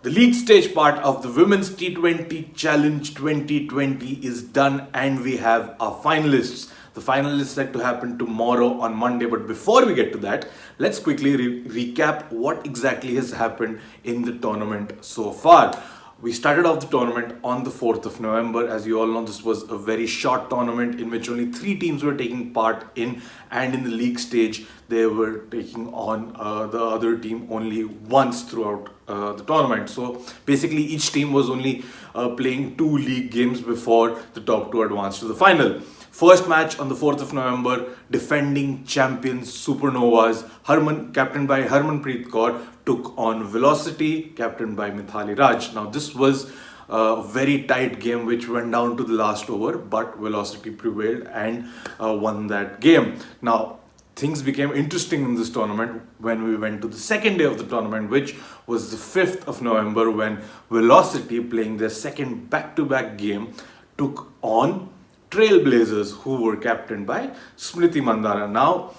The league stage part of the Women's T20 Challenge 2020 is done and we have our finalists. The final is set to happen tomorrow on Monday, but before we get to that, let's quickly recap what exactly has happened in the tournament so far. We started off the tournament on the 4th of November. As you all know, this was a very short tournament in which only 3 teams were taking part in, and in the league stage, they were taking on the other team only once throughout the tournament. So basically, each team was only playing 2 league games before the top 2 advanced to the final. First match on the 4th of November, defending champions Supernovas, captained by Harmanpreet Kaur, took on Velocity, captained by Mithali Raj. Now this was a very tight game which went down to the last over, but Velocity prevailed and won that game. Now things became interesting in this tournament when we went to the second day of the tournament, which was the 5th of November, when Velocity, playing their second back-to-back game, took on Trailblazers, who were captained by Smriti Mandhana. Now,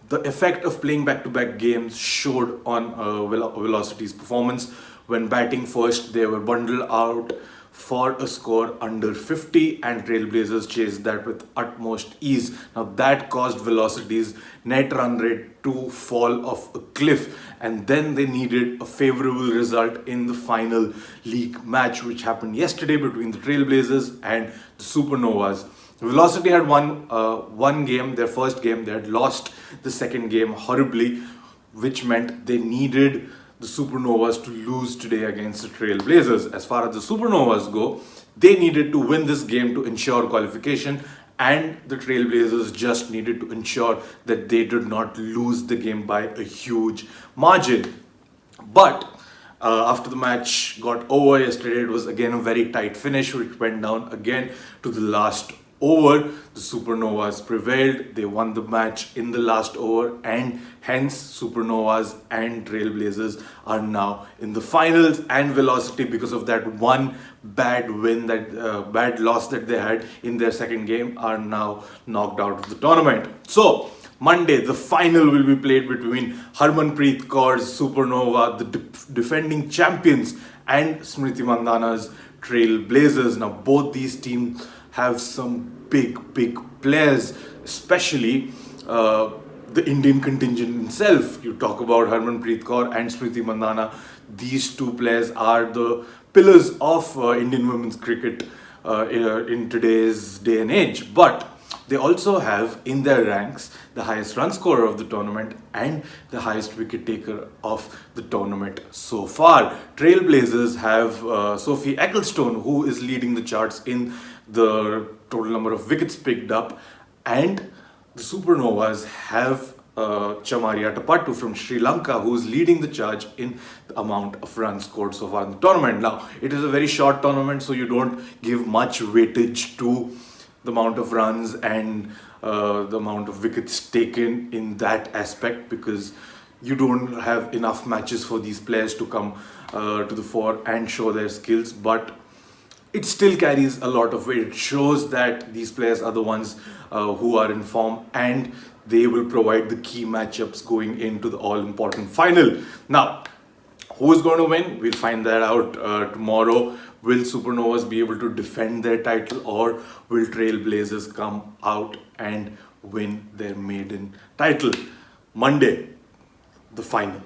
the effect of playing back-to-back games showed on Velocity's performance. When batting first, they were bundled out for a score under 50, and Trailblazers chased that with utmost ease. Now that caused Velocity's net run rate to fall off a cliff, and then they needed a favourable result in the final league match, which happened yesterday between the Trailblazers and the Supernovas. Velocity had won one game, their first game. They had lost the second game horribly, which meant they needed the Supernovas to lose today against the Trailblazers. As far as the Supernovas go, they needed to win this game to ensure qualification, and the Trailblazers just needed to ensure that they did not lose the game by a huge margin. But after the match got over yesterday, it was again a very tight finish, which went down again to the last over. The Supernovas prevailed. They won the match in the last over, and hence Supernovas and Trailblazers are now in the finals. And Velocity, because of that one bad loss that they had in their second game, are now knocked out of the tournament. So Monday, the final will be played between Harmanpreet Kaur's Supernova, the defending champions, and Smriti Mandhana's Trailblazers. Now both these teams have some big players, especially the Indian contingent itself. You talk about Harmanpreet Kaur and Smriti Mandhana. These two players are the pillars of Indian women's cricket in today's day and age. But they also have in their ranks the highest run scorer of the tournament and the highest wicket taker of the tournament so far. Trailblazers have Sophie Ecclestone, who is leading the charts in the total number of wickets picked up, and the Supernovas have Chamaria Tapattu from Sri Lanka, who is leading the charge in the amount of runs scored so far in the tournament. Now, it is a very short tournament, so you don't give much weightage to the amount of runs and the amount of wickets taken in that aspect, because you don't have enough matches for these players to come to the fore and show their skills. But it still carries a lot of weight. It shows that these players are the ones who are in form, and they will provide the key matchups going into the all-important final. Now, who is going to win? We'll find that out tomorrow. Will Supernovas be able to defend their title, or will Trailblazers come out and win their maiden title? Monday, the final.